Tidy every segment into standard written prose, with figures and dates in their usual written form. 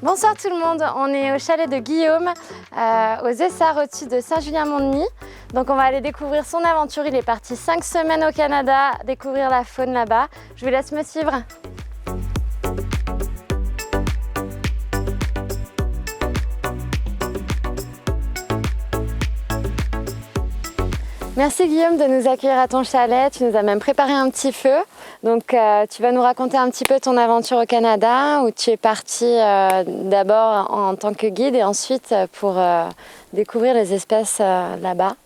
Bonsoir tout le monde, on est au chalet de Guillaume, aux Essarts au-dessus de Saint-Julien-Mont-de-Nie. Donc on va aller découvrir son aventure, il est parti 5 semaines au Canada, découvrir la faune là-bas. Je vous laisse me suivre. Merci Guillaume de nous accueillir à ton chalet, tu nous as même préparé un petit feu. Donc tu vas nous raconter un petit peu ton aventure au Canada où tu es parti d'abord en tant que guide et ensuite pour découvrir les espèces là-bas.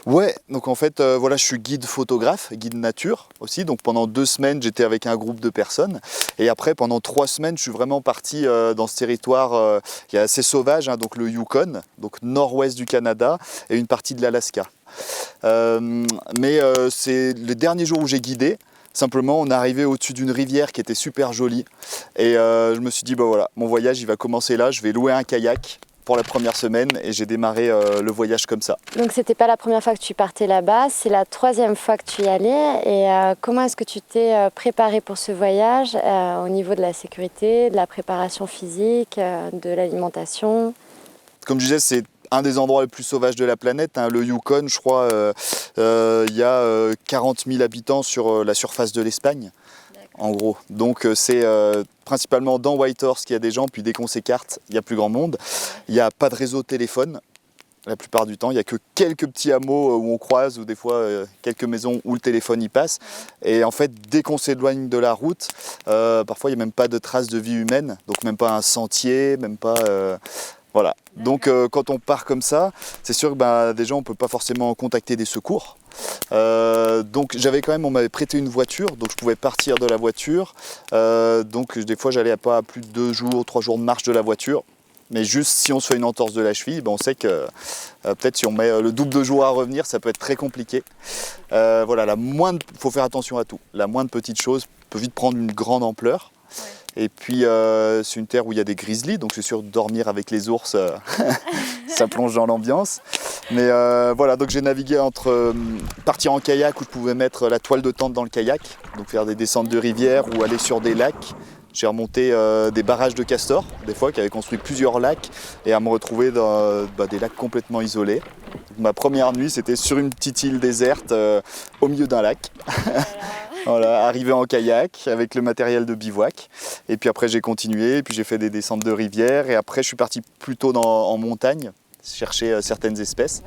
Ouais, donc en fait voilà, je suis guide photographe, guide nature aussi. Donc pendant 2 semaines j'étais avec un groupe de personnes et après pendant 3 semaines je suis vraiment parti dans ce territoire qui est assez sauvage, hein, donc le Yukon, donc nord-ouest du Canada et une partie de l'Alaska. C'est le dernier jour où j'ai guidé. Simplement, on est arrivé au-dessus d'une rivière qui était super jolie et je me suis dit, bah voilà, mon voyage il va commencer là, je vais louer un kayak pour la première semaine et j'ai démarré le voyage comme ça. Donc c'était pas la première fois que tu partais là-bas, c'est la 3e fois que tu y allais et comment est-ce que tu t'es préparé pour ce voyage au niveau de la sécurité, de la préparation physique, de l'alimentation? Comme je disais, c'est un des endroits les plus sauvages de la planète, hein, le Yukon, je crois, il y a 40 000 habitants sur la surface de l'Espagne, en gros. Donc c'est principalement dans Whitehorse qu'il y a des gens, puis dès qu'on s'écarte, il n'y a plus grand monde. Il n'y a pas de réseau de téléphone, la plupart du temps. Il n'y a que quelques petits hameaux où on croise, ou des fois quelques maisons où le téléphone y passe. Et en fait, dès qu'on s'éloigne de la route, parfois il n'y a même pas de traces de vie humaine, donc même pas un sentier, même pas... Voilà, donc quand on part comme ça, c'est sûr que déjà on ne peut pas forcément contacter des secours. Donc j'avais quand même, on m'avait prêté une voiture, donc je pouvais partir de la voiture. Donc des fois j'allais pas à plus de 2 jours, 3 jours de marche de la voiture. Mais juste si on se fait une entorse de la cheville, on sait que peut-être si on met le double de jours à revenir, ça peut être très compliqué. Voilà, faut faire attention à tout. La moindre petite chose peut vite prendre une grande ampleur. Et puis c'est une terre où il y a des grizzlies, donc c'est sûr dormir avec les ours, ça plonge dans l'ambiance. Mais voilà, donc j'ai navigué entre partir en kayak où je pouvais mettre la toile de tente dans le kayak, donc faire des descentes de rivière ou aller sur des lacs. J'ai remonté des barrages de castors, des fois, qui avaient construit plusieurs lacs, et à me retrouver dans des lacs complètement isolés. Donc, ma première nuit, c'était sur une petite île déserte au milieu d'un lac. Voilà, arrivé en kayak avec le matériel de bivouac. Et puis après, j'ai continué, et puis j'ai fait des descentes de rivière. Et après, je suis parti plutôt en montagne, chercher certaines espèces.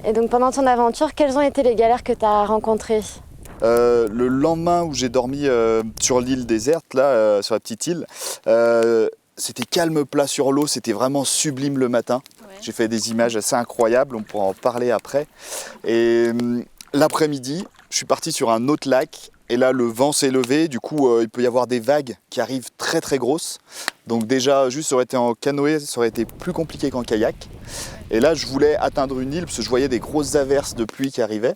Et donc pendant ton aventure, quelles ont été les galères que tu as rencontrées ? Le lendemain où j'ai dormi sur l'île déserte, là, sur la petite île, c'était calme plat sur l'eau, c'était vraiment sublime le matin. Ouais. J'ai fait des images assez incroyables, on pourra en parler après. Et l'après-midi, je suis parti sur un autre lac. Et là, le vent s'est levé, du coup, il peut y avoir des vagues qui arrivent très très grosses. Donc déjà, juste ça aurait été en canoë, ça aurait été plus compliqué qu'en kayak. Et là, je voulais atteindre une île parce que je voyais des grosses averses de pluie qui arrivaient.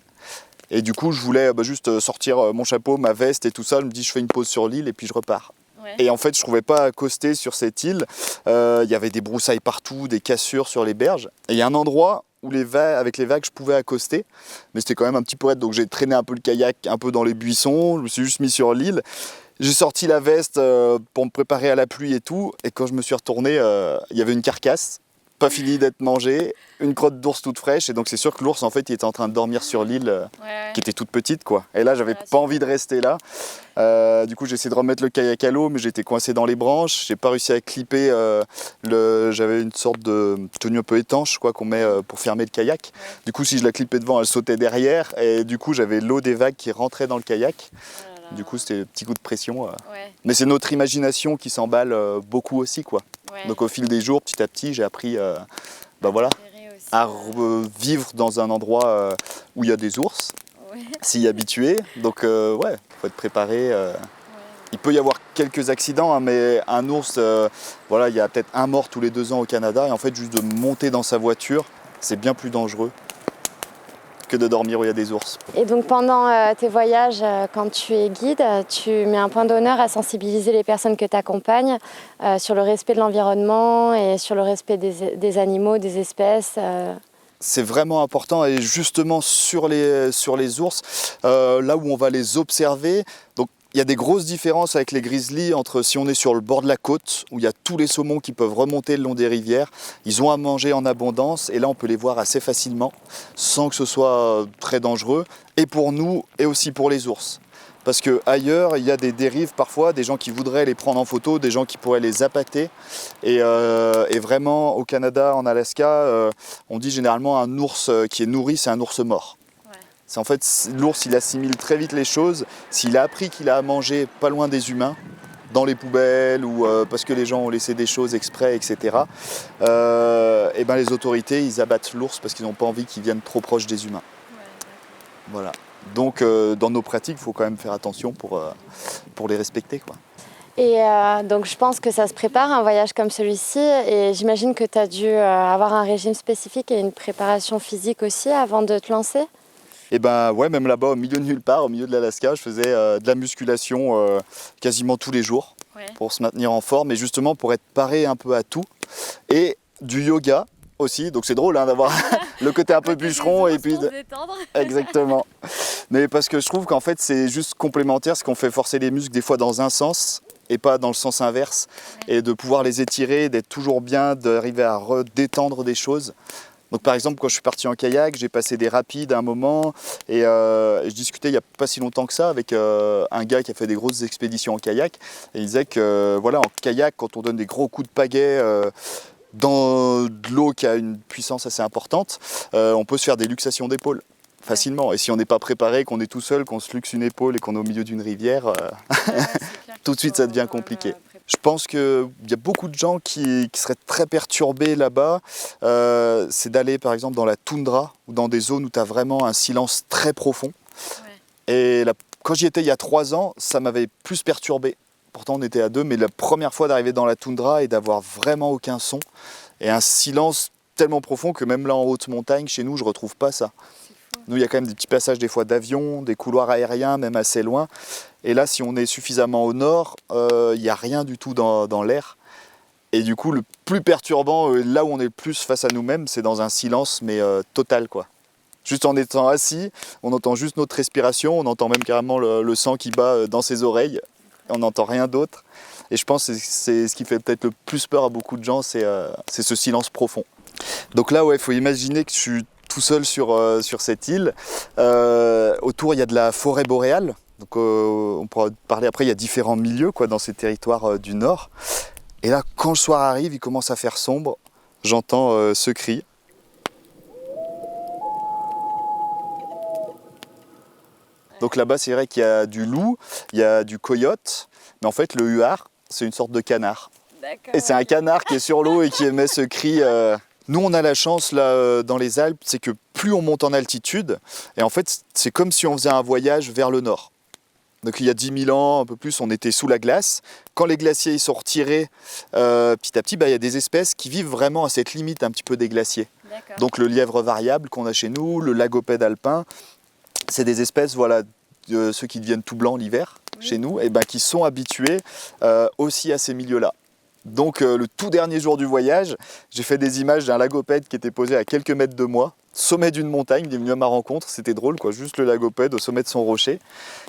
Et du coup, je voulais juste sortir mon chapeau, ma veste et tout ça. Je me dis, je fais une pause sur l'île et puis je repars. Ouais. Et en fait, je ne trouvais pas accoster sur cette île. Il y avait des broussailles partout, des cassures sur les berges. Et il y a un endroit où avec les vagues, je pouvais accoster. Mais c'était quand même un petit peu raide. Donc j'ai traîné un peu le kayak, un peu dans les buissons. Je me suis juste mis sur l'île. J'ai sorti la veste pour me préparer à la pluie et tout. Et quand je me suis retourné, il y avait une carcasse, pas finie d'être mangée, une crotte d'ours toute fraîche. Et donc c'est sûr que l'ours, en fait, il était en train de dormir sur l'île, qui était toute petite, quoi. Et là, j'avais pas envie de rester là. Du coup, j'ai essayé de remettre le kayak à l'eau, mais j'étais coincé dans les branches. J'ai pas réussi à clipper. J'avais une sorte de tenue un peu étanche, quoi, qu'on met pour fermer le kayak. Ouais. Du coup, si je la clippais devant, elle sautait derrière. Et du coup, j'avais l'eau des vagues qui rentrait dans le kayak. Du coup, c'était un petit coup de pression. Ouais. Mais c'est notre imagination qui s'emballe beaucoup aussi, quoi. Ouais. Donc, au fil des jours, petit à petit, j'ai appris à vivre dans un endroit où il y a des ours. Ouais. s'y habituer. Donc ouais, faut être préparé. Il peut y avoir quelques accidents, hein, mais un ours, voilà, il y a peut-être un mort tous les 2 ans au Canada. Et en fait, juste de monter dans sa voiture, c'est bien plus dangereux que de dormir où il y a des ours. Et donc pendant tes voyages, quand tu es guide, tu mets un point d'honneur à sensibiliser les personnes que tu accompagnes sur le respect de l'environnement et sur le respect des animaux, des espèces. C'est vraiment important et justement sur les ours, là où on va les observer, donc il y a des grosses différences avec les grizzlies entre si on est sur le bord de la côte où il y a tous les saumons qui peuvent remonter le long des rivières, ils ont à manger en abondance et là on peut les voir assez facilement sans que ce soit très dangereux et pour nous et aussi pour les ours. Parce qu'ailleurs, il y a des dérives parfois, des gens qui voudraient les prendre en photo, des gens qui pourraient les appâter. Et vraiment, au Canada, en Alaska, on dit généralement un ours qui est nourri, c'est un ours mort. Ouais. C'est en fait, l'ours, il assimile très vite les choses. S'il a appris qu'il a à manger pas loin des humains, dans les poubelles ou parce que les gens ont laissé des choses exprès, etc. Et ben les autorités, ils abattent l'ours parce qu'ils n'ont pas envie qu'il vienne trop proche des humains. Ouais, voilà. Donc dans nos pratiques, il faut quand même faire attention pour les respecter, quoi. Et donc je pense que ça se prépare un voyage comme celui-ci et j'imagine que tu as dû avoir un régime spécifique et une préparation physique aussi avant de te lancer. Et ben ouais, même là-bas au milieu de nulle part, au milieu de l'Alaska, je faisais de la musculation quasiment tous les jours pour se maintenir en forme et justement pour être paré un peu à tout. Et du yoga aussi, donc c'est drôle hein, d'avoir le côté un peu bûcheron et puis exactement. Mais parce que je trouve qu'en fait c'est juste complémentaire, ce qu'on fait forcer les muscles des fois dans un sens et pas dans le sens inverse, et de pouvoir les étirer, d'être toujours bien, d'arriver à redétendre des choses. Donc par exemple quand je suis parti en kayak, j'ai passé des rapides à un moment et je discutais il n'y a pas si longtemps que ça avec un gars qui a fait des grosses expéditions en kayak et il disait que voilà, en kayak quand on donne des gros coups de pagaie dans de l'eau qui a une puissance assez importante, on peut se faire des luxations d'épaule facilement. Et si on n'est pas préparé, qu'on est tout seul, qu'on se luxe une épaule et qu'on est au milieu d'une rivière, tout de suite ça devient compliqué. Je pense qu'il y a beaucoup de gens qui seraient très perturbés là-bas. C'est d'aller par exemple dans la toundra ou dans des zones où tu as vraiment un silence très profond. Ouais. Et quand j'y étais il y a 3 ans, ça m'avait plus perturbé. Pourtant on était à 2, mais la première fois d'arriver dans la toundra et d'avoir vraiment aucun son et un silence tellement profond que même là en haute montagne, chez nous, je ne retrouve pas ça. Nous, il y a quand même des petits passages des fois d'avions, des couloirs aériens, même assez loin. Et là, si on est suffisamment au nord, il n'y a rien du tout dans l'air. Et du coup, le plus perturbant, là où on est le plus face à nous-mêmes, c'est dans un silence, mais total, quoi. Juste en étant assis, on entend juste notre respiration, on entend même carrément le sang qui bat dans ses oreilles. On n'entend rien d'autre. Et je pense que c'est ce qui fait peut-être le plus peur à beaucoup de gens, c'est ce silence profond. Donc là, ouais, il faut imaginer que je suis tout seul sur cette île. Autour, il y a de la forêt boréale. Donc, on pourra parler après, il y a différents milieux quoi, dans ces territoires du nord. Et là, quand le soir arrive, il commence à faire sombre. J'entends ce cri. Donc là-bas, c'est vrai qu'il y a du loup, il y a du coyote. Mais en fait, le huard, c'est une sorte de canard. Et c'est un canard qui est sur l'eau et qui émet ce cri. Nous, on a la chance là dans les Alpes, c'est que plus on monte en altitude, et en fait, c'est comme si on faisait un voyage vers le nord. Donc il y a 10 000 ans, un peu plus, on était sous la glace. Quand les glaciers ils sont retirés petit à petit, il y a des espèces qui vivent vraiment à cette limite un petit peu des glaciers. Donc le lièvre variable qu'on a chez nous, le lagopède alpin, c'est des espèces, voilà, ceux qui deviennent tout blancs l'hiver chez nous, et qui sont habitués aussi à ces milieux-là. Donc le tout dernier jour du voyage, j'ai fait des images d'un lagopède qui était posé à quelques mètres de moi, sommet d'une montagne, il est venu à ma rencontre, c'était drôle quoi, juste le lagopède au sommet de son rocher.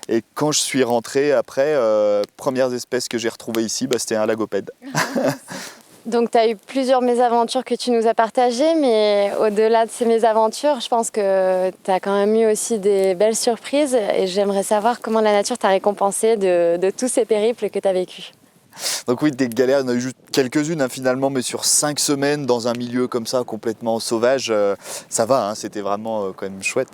Et quand je suis rentré après, premières espèces que j'ai retrouvées ici, c'était un lagopède. Donc tu as eu plusieurs mésaventures que tu nous as partagées, mais au-delà de ces mésaventures, je pense que tu as quand même eu aussi des belles surprises et j'aimerais savoir comment la nature t'a récompensé de tous ces périples que tu as vécus. Donc oui, des galères, il y en a eu juste quelques-unes finalement, mais sur 5 semaines dans un milieu comme ça, complètement sauvage, ça va, c'était vraiment quand même chouette.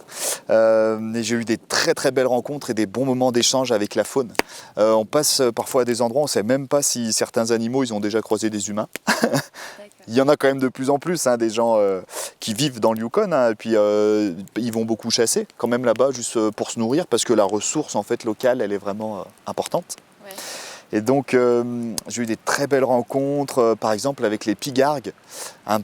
Et j'ai eu des très très belles rencontres et des bons moments d'échange avec la faune. On passe parfois à des endroits, on ne sait même pas si certains animaux ils ont déjà croisé des humains. Il y en a quand même de plus en plus, hein, des gens qui vivent dans le Yukon, hein, et puis ils vont beaucoup chasser quand même là-bas, juste pour se nourrir, parce que la ressource en fait locale, elle est vraiment importante. Ouais. Et donc j'ai eu des très belles rencontres, par exemple avec les pigargues. Un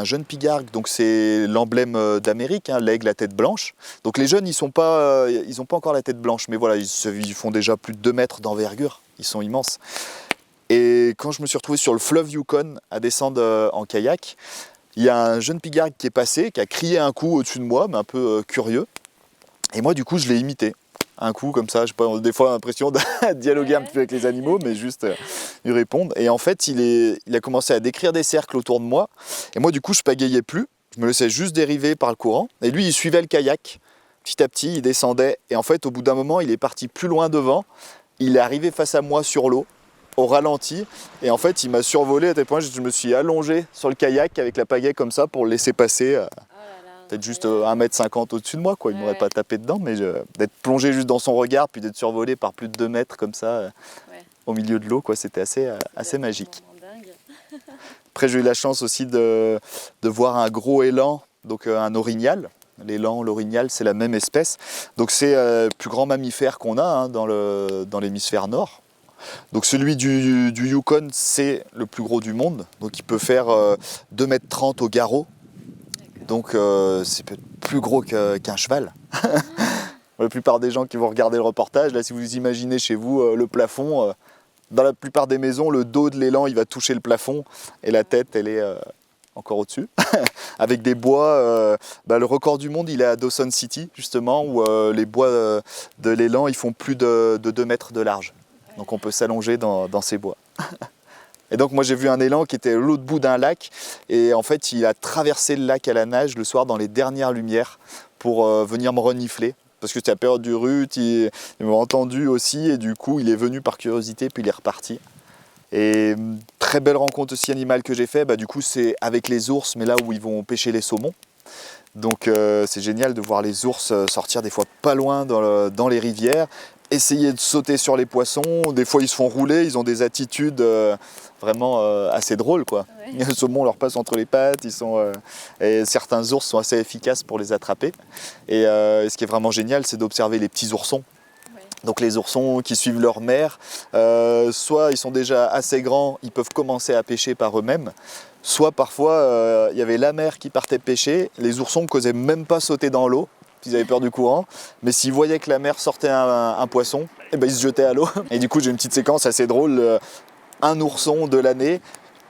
jeune pigargue, donc c'est l'emblème d'Amérique, hein, l'aigle à tête blanche. Donc les jeunes, ils n'ont pas encore la tête blanche, mais voilà, ils font déjà plus de 2 mètres d'envergure, ils sont immenses. Et quand je me suis retrouvé sur le fleuve Yukon à descendre en kayak, il y a un jeune pigargue qui est passé, qui a crié un coup au-dessus de moi, mais un peu curieux. Et moi, du coup, je l'ai imité. Un coup comme ça, j'ai pas des fois l'impression de dialoguer un petit peu avec les animaux, mais juste lui répondre. Et en fait, il a commencé à décrire des cercles autour de moi. Et moi, du coup, je pagayais plus. Je me laissais juste dériver par le courant. Et lui, il suivait le kayak. Petit à petit, il descendait. Et en fait, au bout d'un moment, il est parti plus loin devant. Il est arrivé face à moi sur l'eau, au ralenti. Et en fait, il m'a survolé à tel point que je me suis allongé sur le kayak avec la pagaie comme ça pour le laisser passer. Peut-être juste 1,50 m au-dessus de moi, quoi. Il ne m'aurait pas tapé dedans, mais d'être plongé juste dans son regard, puis d'être survolé par plus de 2 mètres comme ça, au milieu de l'eau, quoi, c'était assez magique. Après, j'ai eu la chance aussi de voir un gros élan, donc un orignal. L'élan, l'orignal, c'est la même espèce. Donc c'est le plus grand mammifère qu'on a, hein, dans l'hémisphère nord. Donc celui du Yukon, c'est le plus gros du monde. Donc il peut faire 2,30 m au garrot. Donc c'est plus gros qu'un cheval. La plupart des gens qui vont regarder le reportage, là si vous imaginez chez vous le plafond, dans la plupart des maisons, le dos de l'élan il va toucher le plafond et la tête elle est encore au-dessus. Avec des bois, le record du monde il est à Dawson City justement, où les bois de l'élan ils font plus de 2 mètres de large. Donc on peut s'allonger dans ces bois. Et donc moi j'ai vu un élan qui était à l'autre bout d'un lac et en fait il a traversé le lac à la nage le soir dans les dernières lumières pour venir me renifler. Parce que c'était la période du rut, il m'a entendu aussi et du coup il est venu par curiosité puis il est reparti. Et très belle rencontre aussi animale que j'ai fait, du coup c'est avec les ours mais là où ils vont pêcher les saumons. Donc c'est génial de voir les ours sortir des fois pas loin dans les rivières, essayer de sauter sur les poissons, des fois ils se font rouler, ils ont des attitudes vraiment assez drôles quoi. Ouais. Le saumon leur passe entre les pattes, et certains ours sont assez efficaces pour les attraper. Et ce qui est vraiment génial, c'est d'observer les petits oursons. Ouais. Donc les oursons qui suivent leur mère, soit ils sont déjà assez grands, ils peuvent commencer à pêcher par eux-mêmes, soit parfois il y avait la mère qui partait pêcher, les oursons n'osaient même pas sauter dans l'eau, ils avaient peur du courant, mais s'ils voyaient que la mère sortait un poisson, ils se jetaient à l'eau. Et du coup j'ai une petite séquence assez drôle, un ourson de l'année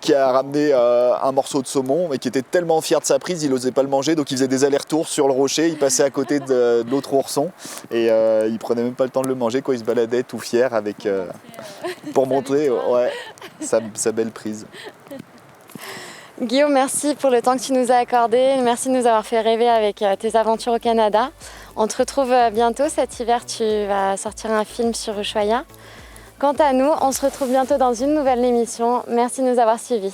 qui a ramené un morceau de saumon et qui était tellement fier de sa prise, il n'osait pas le manger, donc il faisait des allers-retours sur le rocher, il passait à côté de l'autre ourson et il prenait même pas le temps de le manger, il se baladait tout fier pour montrer sa belle prise. Guillaume, merci pour le temps que tu nous as accordé, merci de nous avoir fait rêver avec tes aventures au Canada. On te retrouve bientôt, cet hiver tu vas sortir un film sur Ushuaïa. Quant à nous, on se retrouve bientôt dans une nouvelle émission. Merci de nous avoir suivis.